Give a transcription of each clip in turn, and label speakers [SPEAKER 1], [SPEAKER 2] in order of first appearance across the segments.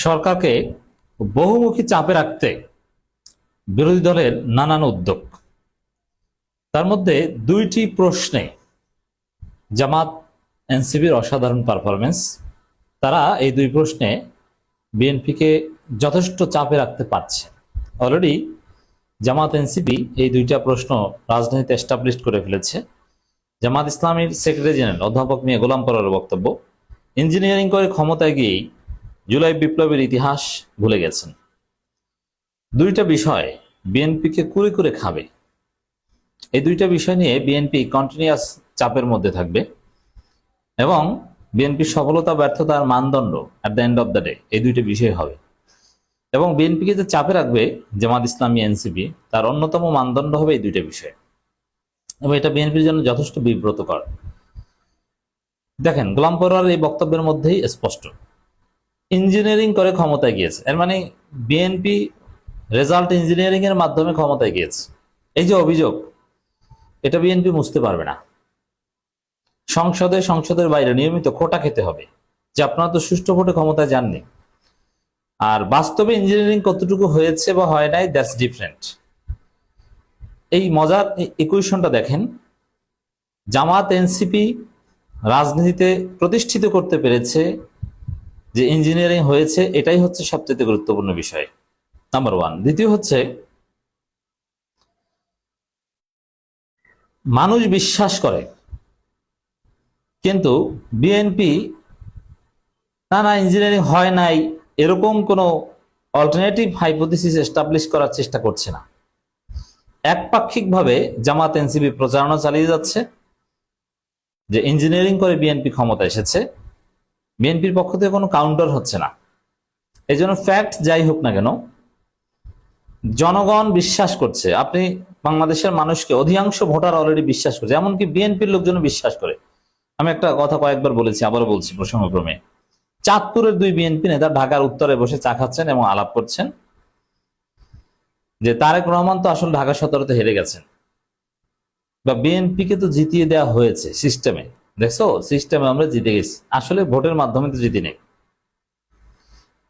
[SPEAKER 1] সরকারকে বহুমুখী চাপে রাখতে বিরোধী দলের নানান উদ্যোগ। তার মধ্যে দুইটি প্রশ্নে জামাত এনসিপির অসাধারণ পারফরমেন্স। তারা এই দুই প্রশ্নে বিএনপিকে যথেষ্ট চাপে রাখতে পারছে। অলরেডি জামাত এনসিপি এই দুইটা প্রশ্ন রাজনীতিতে এস্টাবলিশ করে ফেলেছে। জামাত ইসলামীর সেক্রেটারি জেনারেল অধ্যাপক মিয়া গোলাম পরোয়ারের বক্তব্য, ইঞ্জিনিয়ারিং করে ক্ষমতায় গিয়েই জুলাই বিপ্লবের ইতিহাস ভুলে গেছেন। দুইটা বিষয় বিএনপিকে কুরে কুরে খাবে। এই দুইটা বিষয় নিয়ে বিএনপি কন্টিনিউয়াস চাপের মধ্যে থাকবে এবং বিএনপির সফলতা ব্যর্থতার মানদণ্ড at the end of the day এই দুইটা বিষয় হবে। এবং বিএনপিকে যে চাপে রাখবে জামাত ইসলামী এনসিপি, তার অন্যতম মানদণ্ড হবে এই দুইটা বিষয়, এবং এটা বিএনপির জন্য যথেষ্ট বিব্রতকর। দেখেন, গোলাম পরোয়ারের এই বক্তব্যের মধ্যেই স্পষ্ট, ইঞ্জিনিয়ারিং করে ক্ষমতায় গিয়েছে, এর মানে বিএনপি রেজাল্ট ইঞ্জিনিয়ারিং এর মাধ্যমে ক্ষমতায় গিয়েছে। এই যে অভিযোগ, এটা বিএনপি মুছতে পারবে না। সংসদের বাইরে নিয়মিত খোটা খেতে হবে যে আপনারা তো সুষ্ঠু ভোটে ক্ষমতায় যাননি। আর বাস্তবে ইঞ্জিনিয়ারিং কতটুকু হয়েছে বা হয় নাই, দ্যাটস ডিফারেন্ট। এই মজার ইকুয়েশনটা দেখেন, জামাত এনসিপি রাজনীতিতে প্রতিষ্ঠিত করতে পেরেছে যে ইঞ্জিনিয়ারিং হয়েছে, এটাই হচ্ছে সবচেয়ে গুরুত্বপূর্ণ বিষয়, নাম্বার ওয়ান। দ্বিতীয় হচ্ছে, মানুষ বিশ্বাস করে কিন্তু বিএনপি না ইঞ্জিনিয়ারিং হয় নাই এরকম কোনো অল্টারনেটিভ হাইপোথিসিস এস্টাবলিশ করার চেষ্টা করছে না। একপাক্ষিকভাবে জামাত এনসিপি প্রচারণা চালিয়ে যাচ্ছে যে ইঞ্জিনিয়ারিং করে বিএনপি ক্ষমতা এসেছে। বিএনপির পক্ষ থেকে কোনো কাউন্টার হচ্ছে না। এই জন্য ফ্যাক্ট যাই হোক না কেন, জনগণ বিশ্বাস করছে। আপনি বাংলাদেশের মানুষকে, অধিকাংশ ভোটার অলরেডি বিশ্বাস করছে, এমনকি বিএনপির লোকজন বিশ্বাস করে। আমি একটা কথা কয়েকবার বলেছি, আবারও বলছি প্রসঙ্গক্রমে, চাঁদপুরের দুই বিএনপি নেতা ঢাকার উত্তরে বসে চা খাচ্ছেন এবং আলাপ করছেন যে তারেক রহমান তো আসলে ঢাকা 17-তে হেরে গেছেন, বা বিএনপিকে তো জিতিয়ে দেওয়া হয়েছে সিস্টেমে। দেখছো, সিস্টেমে আমরা জিতে গেছি, আসলে ভোটের মাধ্যমে তো জিতি নেই।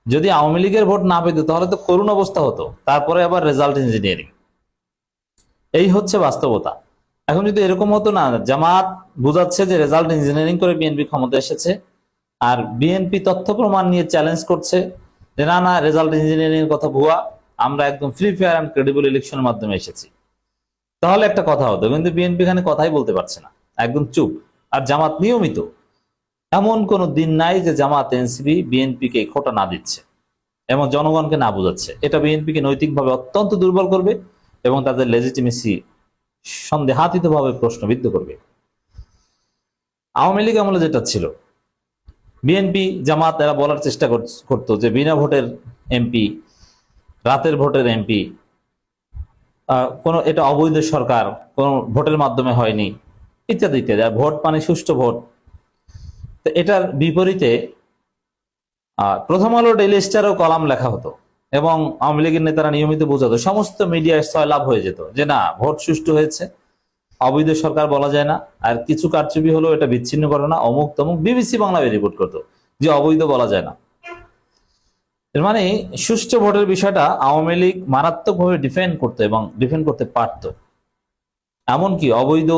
[SPEAKER 1] যদি আওয়ামী লীগের ভোট না পেত তাহলে তো করুণ অবস্থা হতো, তারপরে আবার রেজাল্ট ইঞ্জিনিয়ারিং। এই হচ্ছে বাস্তবতা। এখন যদি এরকম হতো না, জামাত বুঝাচ্ছে যে রেজাল্ট ইঞ্জিনিয়ারিং করে বিএনপি ক্ষমতা এসেছে, আর বিএনপি তথ্য প্রমাণ নিয়ে চ্যালেঞ্জ করছে যে না রেজাল্ট ইঞ্জিনিয়ারিং এর কথা ভুয়া, আমরা একদম ফ্রি ফেয়ার অ্যান্ড ক্রেডিবল ইলেকশনের মাধ্যমে এসেছি, তাহলে একটা কথা হতো। কিন্তু বিএনপি এখানে কথাই বলতে পারছে না, একদম চুপ। আর জামাত নিয়মিত, এমন কোনো দিন নাই যে জামাত এনসিপি বিএনপিকে খোটা না দিচ্ছে এবং জনগণকে না বোঝাচ্ছে। এটা বিএনপিকে নৈতিকভাবে অত্যন্ত দুর্বল করবে এবং তাদের লেজিটিমেসি সন্দেহাতীতভাবে প্রশ্নবিদ্ধ করবে। আওয়ামী লীগ আমলে যেটা ছিল, বিএনপি জামাত এরা বলার চেষ্টা করতো যে বিনা ভোটের এমপি, রাতের ভোটের এমপি, এটা অবৈধ সরকার, কোন ভোটের মাধ্যমে হয়নি, ইত্যাদি ইত্যাদি। ভোট মানে সুষ্ঠু ভোট। তো এটার বিপরীতে প্রথম আলো ডেইলি স্টারও কলাম লেখা হতো এবং আওয়ামী লীগের নেতারা নিয়মিত বোঝাতো, সমস্ত মিডিয়ায় সয়লাভ হয়ে যেত যে না, ভোট সুষ্ঠু হয়েছে, অবৈধ সরকার বলা যায় না, আর কিছু কারচুপি হলো এটা বিচ্ছিন্ন ঘটনা, অমুক তমুক। বিবিসি বাংলা রিপোর্ট করতো যে অবৈধ বলা যায় না। এর মানে সুষ্ঠু ভোটের বিষয়টা আওয়ামী লীগ মারাত্মকভাবে ডিফেন্ড করতো এবং ডিফেন্ড করতে পারত। এমনকি অবৈধ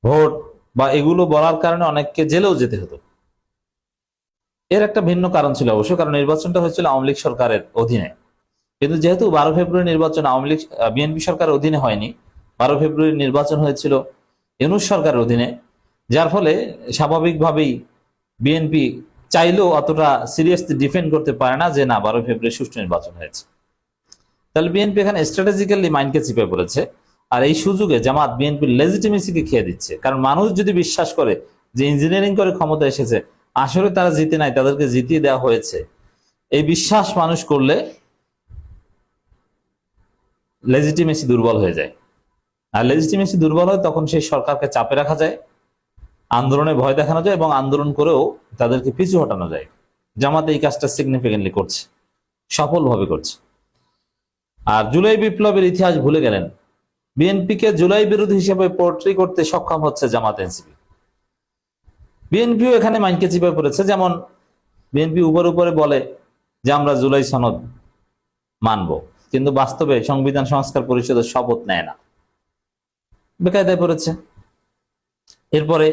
[SPEAKER 1] ভোট বা এগুলো বলার কারণে অনেককে জেলেও যেতে হতো। এর একটা ভিন্ন কারণ ছিল অবশ্য, কারণ নির্বাচনটা হয়েছিল আওয়ামী লীগ সরকারের অধীনে। কিন্তু যেহেতু 12 ফেব্রুয়ারি নির্বাচন আওয়ামী লীগ বিএনপি সরকারের অধীনে হয়নি, 12 ফেব্রুয়ারি নির্বাচন হয়েছিল ইউনূস সরকারের অধীনে, যার ফলে স্বাভাবিকভাবেই বিএনপি চাইলেও অতটা সিরিয়াসলি ডিফেন্ড করতে পারে না যে না 12 ফেব্রুয়ারি সুষ্ঠু নির্বাচন হয়েছে। তাহলে বিএনপি এখানে স্ট্র্যাটেজিক্যালি মাইন্ডকে চিপে পড়েছে। আর এই সুযোগে জামাত বিএনপির লেজিটিমেসিকে খেয়ে দিচ্ছে। কারণ মানুষ যদি বিশ্বাস করে যে ইঞ্জিনিয়ারিং করে ক্ষমতা এসেছে, আসলে তারা জিতে নাই, তাদেরকে জিতিয়ে দেওয়া হয়েছে, এই বিশ্বাস মানুষ করলে লেজিটিমেসি দুর্বল হয়ে যায়। আর লেজিটিমেসি দুর্বল হয় তখন সেই সরকারকে চাপে রাখা যায়, আন্দোলনে ভয় দেখানো যায় এবং আন্দোলন করেও তাদেরকে পিছু হটানো যায়। জামাত এই কাজটা সিগনিফিকেন্টলি করছে, সফলভাবে করছে। আর জুলাই বিপ্লবের ইতিহাস ভুলে গেলেন। বিএনপিকে জুলাই বিরোধী হিসেবে পোর্ট্রি করতে সক্ষম হচ্ছে জামাত এনসিপি। বিএনপিও এখানে মাইন্ডকে চিপে পড়েছে। যেমন বিএনপি উপরে বলে যে আমরা জুলাই সনদ মানব, কিন্তু বাস্তবে সংবিধান সংস্কার পরিষদের শপথ নেয় না, বেকায়দায় পড়েছে। এরপরে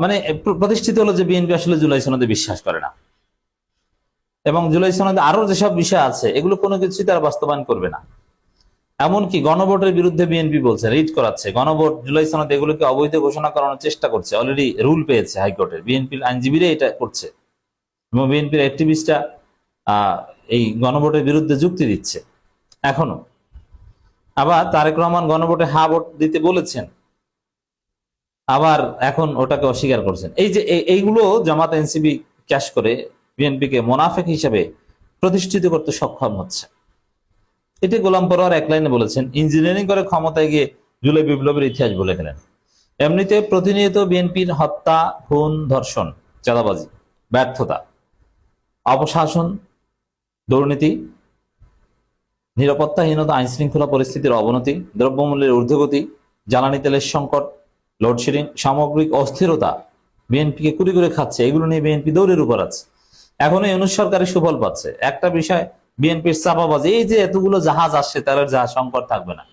[SPEAKER 1] মানে প্রতিষ্ঠিত হলো যে বিএনপি আসলে জুলাই সনদে বিশ্বাস করে না, এবং জুলাই সনদে আরো যেসব বিষয় আছে এগুলো কোনো কিছুই তারা বাস্তবায়ন করবে না। এমনকি গণভোটের বিরুদ্ধে বিএনপি বলছে, রিট করাচ্ছে, গণভোট জুলাই সনদ এগুলোকে অবৈধ ঘোষণা করানোর চেষ্টা করছে, অলরেডি রুল পেয়েছে হাইকোর্টের, বিএনপির আইনজীবীরা এটা করছে এবং বিএনপির অ্যাক্টিভিস্টরা এই গণভোটের বিরুদ্ধে যুক্তি দিচ্ছে এখনো। আবার তারেক রহমান গণভোটে হা ভোট দিতে বলেছেন, আবার এখন ওটাকে অস্বীকার করছেন। এই যে এইগুলো জামাত এনসিপি ক্যাশ করে বিএনপিকে মোনাফেক হিসেবে প্রতিষ্ঠিত করতে সক্ষম হচ্ছে। এটি গোলাম পরোয়ার এক লাইনে বলেছেন, ইঞ্জিনিয়ারিং করে ক্ষমতায় গিয়ে জুলাই বিপ্লবের ইতিহাস বলে গেলেন। এমনিতে প্রতিনিয়ত বিএনপির হত্যা, খুন, ধর্ষণ, চাঁদাবাজি, ব্যর্থতা, অপশাসন, দুর্নীতি, নিরাপত্তাহীনতা, আইন শৃঙ্খলা পরিস্থিতির অবনতি, দ্রব্যমূল্যের ঊর্ধ্বগতি, জ্বালানি তেলের সংকট, লোডশেডিং, সামগ্রিক অস্থিরতা বিএনপিকে কুড়ি করে খাচ্ছে। এগুলো নিয়ে বিএনপি দৌড়ের উপর আছে, এখনো ইউনূস সরকারের সুফল পাচ্ছে। একটা বিষয় বিএনপির চাপাবাজি, এই যে এতগুলো জাহাজ আসছে, তেলের জাহাজ, সংকট থাকবে না।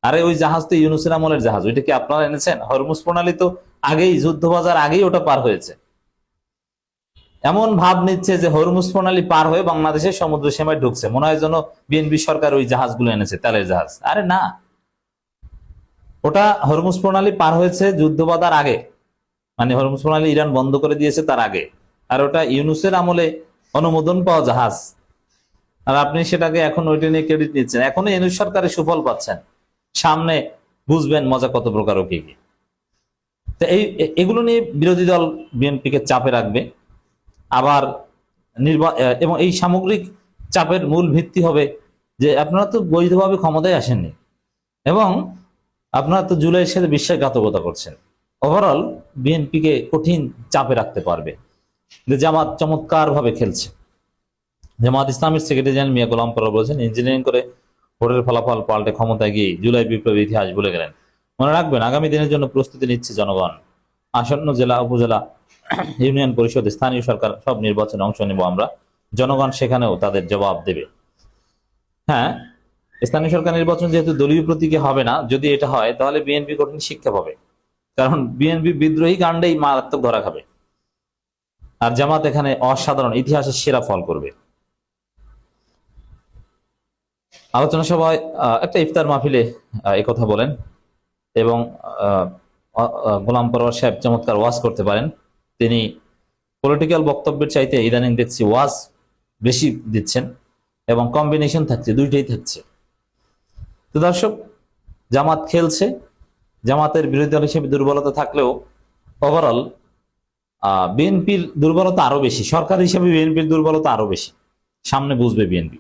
[SPEAKER 1] আরে ওই জাহাজ তো ইউনূসের আমলের জাহাজ, ওইটা কি আপনারা এনেছেন? হরমুজ প্রণালী তো আগেই, যুদ্ধবাজার আগেই ওটা পার হয়েছে। এমন ভাব নিচ্ছে যে হরমুজ প্রণালী পার হয়ে বাংলাদেশের সমুদ্র সীমায় ঢুকছে, মনে হয় যেন বিএনপি সরকার ওই জাহাজগুলো এনেছে, তেলের জাহাজ। আরে না, ওটা হরমুজ প্রণালী পার হয়েছে যুদ্ধবাজার আগে, মানে হরমুজ প্রণালী ইরান বন্ধ করে দিয়েছে তার আগে, আর ওটা ইউনূসের আমলে অনুমোদন পাওয়া জাহাজ। আর আপনি সেটাকে এখন ওইটা নিয়ে ক্রেডিট নিচ্ছেন, এখনো ইউনূস সরকারের সুফল পাচ্ছেন, সামনে বুঝবেন মজা কত প্রকার ও কি কি। তো এগুলো নিয়ে বিরোধী দল বিএনপিকে চাপে রাখবে। আবার এবং এই সামগ্রিক চাপের মূল ভিত্তি হবে যে আপনারা তো বৈধভাবে ক্ষমতায় আসেননি, এবং আপনারা তো জুলাইয়ের সাথে বিশ্বাসঘাতকতা করছেন। ওভারঅল বিএনপিকে কঠিন চাপে রাখতে পারবে। জামাত চমৎকার ভাবে খেলছে। জামাত ইসলামের সেক্রেটারি জেনারেল মিয়া গোলাম পরোয়ার বলেছেন, ইঞ্জিনিয়ারিং করে ভোটের ফলাফল পাল্টে ক্ষমতায় গিয়ে জুলাই বিপ্লবের ইতিহাস বলে গেলেন। মনে রাখবেন, আগামী দিনের জন্য প্রস্তুতি নিচ্ছে জনগণ। আসন্ন জেলা, উপজেলা, ইউনিয়ন পরিষদ, স্থানীয় সরকার সব নির্বাচনে অংশ নেব আমরা, জনগণ সেখানেও তাদের জবাব দেবে। হ্যাঁ, স্থানীয় সরকার নির্বাচন যেহেতু দলীয় প্রতীকে হবে না, যদি এটা হয় তাহলে বিএনপি কঠিন শিক্ষা পাবে, কারণ বিএনপি বিদ্রোহী কাণ্ডেই মারাত্মক ধরা খাবে, আর জামাত এখানে অসাধারণ ইতিহাসের সেরা ফল করবে। আলোচনা সভায় একটা ইফতার মাহফিলে কথা বলেন, এবং গোলাম পরোয়ার সাহেব চমৎকার ওয়াজ করতে পারেন। তিনি পলিটিক্যাল বক্তব্যের চাইতে ইদানিং দেখছি ওয়াজ বেশি দিচ্ছেন, এবং কম্বিনেশন থাকছে, দুইটাই থাকছে। তো দর্শক, জামাত খেলছে, জামাতের বিরোধী দল হিসেবে দুর্বলতা থাকলেও ওভারঅল বিএনপির দুর্বলতা আরো বেশি, সরকার হিসেবে বিএনপির দুর্বলতা আরো বেশি, সামনে বুঝবে বিএনপি।